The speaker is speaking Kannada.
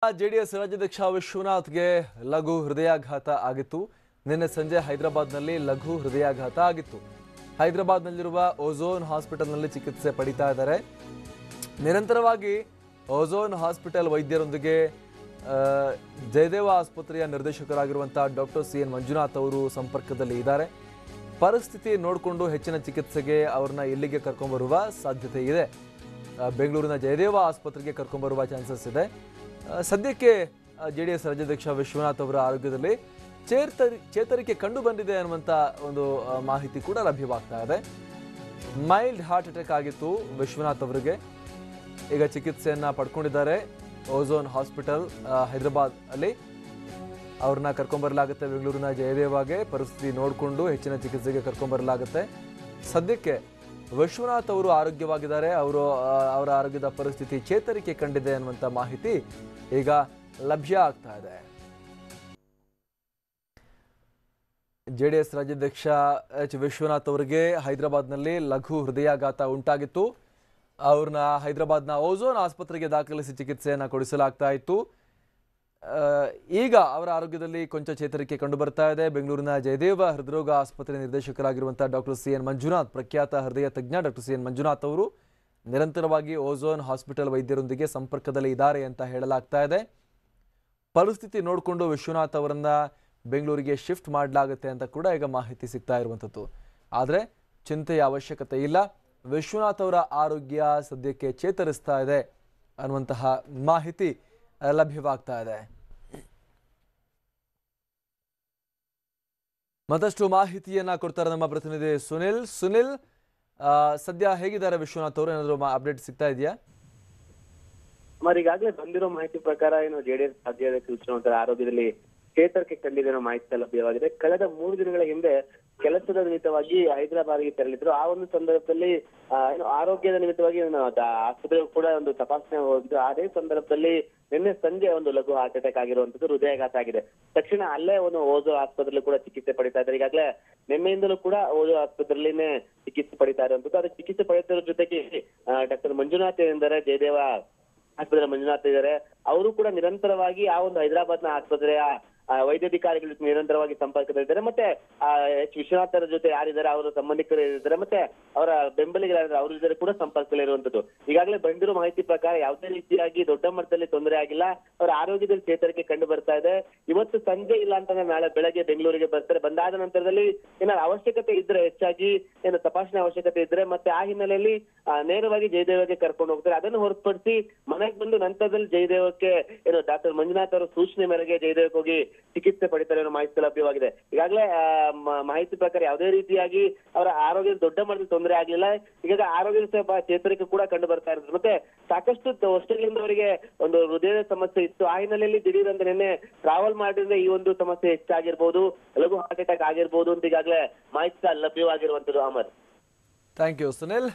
ಜೆಡಿಎಸ್ ರಾಜ್ಯಾಧ್ಯಕ್ಷ ವಿಶ್ವನಾಥ್ಗೆ ಲಘು ಹೃದಯಾಘಾತ ಆಗಿತ್ತು. ನಿನ್ನೆ ಸಂಜೆ ಹೈದರಾಬಾದ್ನಲ್ಲಿ ಲಘು ಹೃದಯಾಘಾತ ಆಗಿತ್ತು. ಹೈದರಾಬಾದ್ನಲ್ಲಿರುವ ಓಝೋನ್ ಹಾಸ್ಪಿಟಲ್ನಲ್ಲಿ ಚಿಕಿತ್ಸೆ ಪಡಿತಾ ಇದ್ದಾರೆ. ನಿರಂತರವಾಗಿ ಓಝೋನ್ ಹಾಸ್ಪಿಟಲ್ ವೈದ್ಯರೊಂದಿಗೆ ಜಯದೇವ ಆಸ್ಪತ್ರೆಯ ನಿರ್ದೇಶಕರಾಗಿರುವಂತಹ ಡಾಕ್ಟರ್ ಸಿ.ಎನ್. ಮಂಜುನಾಥ್ ಅವರು ಸಂಪರ್ಕದಲ್ಲಿ ಇದ್ದಾರೆ. ಪರಿಸ್ಥಿತಿ ನೋಡಿಕೊಂಡು ಹೆಚ್ಚಿನ ಚಿಕಿತ್ಸೆಗೆ ಅವರನ್ನ ಇಲ್ಲಿಗೆ ಕರ್ಕೊಂಡ್ಬರುವ ಸಾಧ್ಯತೆ ಇದೆ. ಬೆಂಗಳೂರಿನ ಜಯದೇವ ಆಸ್ಪತ್ರೆಗೆ ಕರ್ಕೊಂಡ್ಬರುವ ಚಾನ್ಸಸ್ ಇದೆ. ಸದ್ಯಕ್ಕೆ ಜೆಡಿಎಸ್ ರಾಜ್ಯಾಧ್ಯಕ್ಷ ವಿಶ್ವನಾಥ್ ಅವರ ಆರೋಗ್ಯದಲ್ಲಿ ಚೇತರಿಕೆ ಕಂಡು ಬಂದಿದೆ ಅನ್ನುವಂಥ ಒಂದು ಮಾಹಿತಿ ಕೂಡ ಲಭ್ಯವಾಗ್ತಾ ಇದೆ. ಮೈಲ್ಡ್ ಹಾರ್ಟ್ ಅಟ್ಯಾಕ್ ಆಗಿತ್ತು ವಿಶ್ವನಾಥ್ ಅವರಿಗೆ. ಈಗ ಚಿಕಿತ್ಸೆಯನ್ನ ಪಡ್ಕೊಂಡಿದ್ದಾರೆ ಓಝೋನ್ ಹಾಸ್ಪಿಟಲ್ ಹೈದರಾಬಾದ್ ಅಲ್ಲಿ. ಅವ್ರನ್ನ ಕರ್ಕೊಂಡ್ಬರಲಾಗುತ್ತೆ ಬೆಂಗಳೂರಿನ ಜಯದೇವಾಗೆ. ಪರಿಸ್ಥಿತಿ ನೋಡಿಕೊಂಡು ಹೆಚ್ಚಿನ ಚಿಕಿತ್ಸೆಗೆ ಕರ್ಕೊಂಡ್ಬರಲಾಗುತ್ತೆ. ಸದ್ಯಕ್ಕೆ ವಿಶ್ವನಾಥ್ ಅವರು ಆರೋಗ್ಯವಾಗಿದ್ದಾರೆ. ಅವರ ಆರೋಗ್ಯದ ಪರಿಸ್ಥಿತಿ ಚೇತರಿಕೆ ಕಂಡಿದೆ ಅನ್ನುವಂಥ ಮಾಹಿತಿ ಈಗ ಲಭ್ಯ ಆಗ್ತಾ ಇದೆ. ಜೆಡಿಎಸ್ ರಾಜ್ಯಾಧ್ಯಕ್ಷ ಎಚ್ ವಿಶ್ವನಾಥ್ ಅವರಿಗೆ ಹೈದರಾಬಾದ್ನಲ್ಲಿ ಲಘು ಹೃದಯಾಘಾತ ಉಂಟಾಗಿತ್ತು. ಅವ್ರನ್ನ ಹೈದರಾಬಾದ್ನ ಓಝೋನ್ ಆಸ್ಪತ್ರೆಗೆ ದಾಖಲಿಸಿ ಚಿಕಿತ್ಸೆಯನ್ನು ಕೊಡಿಸಲಾಗ್ತಾ ಇತ್ತು. ಈಗ ಅವರ ಆರೋಗ್ಯದಲ್ಲಿ ಕೊಂಚ ಚೇತರಿಕೆ ಕಂಡು ಬರ್ತಾ ಇದೆ. ಬೆಂಗಳೂರಿನ ಜಯದೇವ ಹೃದ್ರೋಗ ಆಸ್ಪತ್ರೆ ನಿರ್ದೇಶಕರಾಗಿರುವಂತಹ ಡಾಕ್ಟರ್ ಸಿ.ಎನ್. ಮಂಜುನಾಥ್, ಪ್ರಖ್ಯಾತ ಹೃದಯ ತಜ್ಞ ಡಾಕ್ಟರ್ ಸಿ.ಎನ್. ಮಂಜುನಾಥ್ ಅವರು ನಿರಂತರವಾಗಿ ಓಝೋನ್ ಹಾಸ್ಪಿಟಲ್ ವೈದ್ಯರೊಂದಿಗೆ ಸಂಪರ್ಕದಲ್ಲಿ ಇದ್ದಾರೆ ಅಂತ ಹೇಳಲಾಗ್ತಾ ಇದೆ. ಪರಿಸ್ಥಿತಿ ನೋಡಿಕೊಂಡು ವಿಶ್ವನಾಥ್ ಅವರನ್ನ ಬೆಂಗಳೂರಿಗೆ ಶಿಫ್ಟ್ ಮಾಡಲಾಗುತ್ತೆ ಅಂತ ಕೂಡ ಈಗ ಮಾಹಿತಿ ಸಿಗ್ತಾ ಇರುವಂಥದ್ದು. ಆದರೆ ಚಿಂತೆಯ ಅವಶ್ಯಕತೆ ಇಲ್ಲ. ವಿಶ್ವನಾಥ್ ಅವರ ಆರೋಗ್ಯ ಸದ್ಯಕ್ಕೆ ಚೇತರಿಸ್ತಾ ಇದೆ ಅನ್ನುವಂತಹ ಮಾಹಿತಿ ಲಭ್ಯವಾಗ್ತಾ ಇದೆ. ಮತ್ತಷ್ಟು ಮಾಹಿತಿಯನ್ನ ಕೊಡ್ತಾರೆ ನಮ್ಮ ಪ್ರತಿನಿಧಿ ಸುನಿಲ್. ಸದ್ಯ ಹೇಗಿದ್ದಾರೆ ವಿಶ್ವನಾಥ್ ಅವರು? ಏನಾದರೂ ಅಪ್ಡೇಟ್ ಸಿಗ್ತಾ ಇದೆಯಾ? ಈಗಾಗಲೇ ಬಂದಿರೋ ಮಾಹಿತಿ ಪ್ರಕಾರ ಜೆಡಿಎಸ್ ರಾಜ್ಯಾಧ್ಯಕ್ಷ ವಿಶ್ವನಾಥ್ ಆರೋಗ್ಯದಲ್ಲಿ ಚೇತರಿಕೆ ಕಂಡಿದೆ ಅನ್ನೋ ಮಾಹಿತಿ ಲಭ್ಯವಾಗಿದೆ. ಕಳೆದ 3 ದಿನಗಳ ಹಿಂದೆ ಕೆಲಸದ ನಿಮಿತ್ತವಾಗಿ ಹೈದರಾಬಾದ್ಗೆ ತೆರಳಿದ್ರು. ಆ ಒಂದು ಸಂದರ್ಭದಲ್ಲಿ ಆರೋಗ್ಯದ ನಿಮಿತ್ತವಾಗಿ ಆಸ್ಪತ್ರೆಗೆ ಕೂಡ ಒಂದು ತಪಾಸಣೆ ಹೋಗಿದ್ದು. ಅದೇ ಸಂದರ್ಭದಲ್ಲಿ ನಿನ್ನೆ ಸಂಜೆ ಒಂದು ಲಘು ಹಾರ್ಟ್ ಅಟ್ಯಾಕ್ ಆಗಿರುವಂತದ್ದು, ಹೃದಯಾಘಾತ ಆಗಿದೆ. ತಕ್ಷಣ ಅಲ್ಲೇ ಒಂದು ಓಝೋ ಆಸ್ಪತ್ರೆಯಲ್ಲಿ ಕೂಡ ಚಿಕಿತ್ಸೆ ಪಡಿತಾ ಇದ್ದಾರೆ. ಈಗಾಗಲೇ ನಿನ್ನೆಯಿಂದಲೂ ಕೂಡ ಓಝೋ ಆಸ್ಪತ್ರೆಯಲ್ಲಿನೇ ಚಿಕಿತ್ಸೆ ಪಡಿತಾ ಇರುವಂತದ್ದು. ಅದಕ್ಕೆ ಚಿಕಿತ್ಸೆ ಪಡೆಯುತ್ತಿರೋ ಜೊತೆಗೆ ಡಾಕ್ಟರ್ ಮಂಜುನಾಥ್ ಎಂದರೆ ಜಯದೇವ ಆಸ್ಪತ್ರೆ ಮಂಜುನಾಥ್ ಇದ್ದಾರೆ. ಅವರು ಕೂಡ ನಿರಂತರವಾಗಿ ಆ ಒಂದು ಹೈದರಾಬಾದ್ನ ಆಸ್ಪತ್ರೆಯ ವೈದ್ಯಾಧಿಕಾರಿಗಳ ಜೊತೆ ನಿರಂತರವಾಗಿ ಸಂಪರ್ಕದಲ್ಲಿದ್ದಾರೆ. ಮತ್ತೆ ಎಚ್ ವಿಶ್ವನಾಥರ ಜೊತೆ ಯಾರಿದ್ದಾರೆ, ಅವರ ಸಂಬಂಧಿಕರು ಇದ್ದಾರೆ, ಮತ್ತೆ ಅವರ ಬೆಂಬಲಿಗರಾಗಿದ್ದಾರೆ, ಅವ್ರ ಜೊತೆ ಕೂಡ ಸಂಪರ್ಕದಲ್ಲಿ ಇರುವಂತದ್ದು. ಈಗಾಗಲೇ ಬಂದಿರೋ ಮಾಹಿತಿ ಪ್ರಕಾರ ಯಾವುದೇ ರೀತಿಯಾಗಿ ದೊಡ್ಡ ಮಟ್ಟದಲ್ಲಿ ತೊಂದರೆ ಆಗಿಲ್ಲ. ಅವರ ಆರೋಗ್ಯದಲ್ಲಿ ಚೇತರಿಕೆ ಕಂಡು ಬರ್ತಾ ಇದೆ. ಇವತ್ತು ಸಂಜೆ ಇಲ್ಲ ಅಂತಂದ್ರೆ ನಾಳೆ ಬೆಳಗ್ಗೆ ಬೆಂಗಳೂರಿಗೆ ಬರ್ತಾರೆ. ಬಂದಾದ ನಂತರದಲ್ಲಿ ಏನಾದ್ರು ಅವಶ್ಯಕತೆ ಇದ್ರೆ, ಹೆಚ್ಚಾಗಿ ತಪಾಸಣೆ ಅವಶ್ಯಕತೆ ಇದ್ರೆ ಮತ್ತೆ ಆ ಹಿನ್ನೆಲೆಯಲ್ಲಿ ನೇರವಾಗಿ ಜಯದೇವಕ್ಕೆ ಕರ್ಕೊಂಡು ಹೋಗ್ತಾರೆ. ಅದನ್ನು ಹೊರತುಪಡಿಸಿ ಮನೆಗೆ ಬಂದು ನಂತರದಲ್ಲಿ ಜಯದೇವಕ್ಕೆ ಡಾಕ್ಟರ್ ಮಂಜುನಾಥ್ ಅವರ ಸೂಚನೆ ಮೇರೆಗೆ ಜಯದೇವಕ್ಕೆ ಹೋಗಿ ಚಿಕಿತ್ಸೆ ಪಡಿತಾರೆ ಅನ್ನೋ ಮಾಹಿತಿ ಲಭ್ಯವಾಗಿದೆ. ಈಗಾಗಲೇ ಮಾಹಿತಿ ಪ್ರಕಾರ ಯಾವುದೇ ರೀತಿಯಾಗಿ ಅವರ ಆರೋಗ್ಯದ ದೊಡ್ಡ ಮಟ್ಟದ ತೊಂದರೆ ಆಗಲಿಲ್ಲ. ಈಗ ಆರೋಗ್ಯದ ಚೇತರಿಕೆ ಕೂಡ ಕಂಡು ಬರ್ತಾ ಇರುತ್ತೆ. ಮತ್ತೆ ಸಾಕಷ್ಟು ವರ್ಷಗಳಿಂದ ಅವರಿಗೆ ಒಂದು ಹೃದಯದ ಸಮಸ್ಯೆ ಇತ್ತು. ಆ ಹಿನ್ನೆಲೆಯಲ್ಲಿ ದಿಢೀರ್ ಅಂತ ನಿನ್ನೆ ಟ್ರಾವೆಲ್ ಮಾಡಿದ್ರೆ ಈ ಒಂದು ಸಮಸ್ಯೆ ಹೆಚ್ಚಾಗಿರ್ಬೋದು, ಲಘು ಹಾರ್ಟ್ ಅಟ್ಯಾಕ್ ಆಗಿರ್ಬೋದು ಅಂತ ಈಗಾಗಲೇ ಮಾಹಿತಿ ಲಭ್ಯವಾಗಿರುವಂತದ್ದು. Amar, thank you Sunil.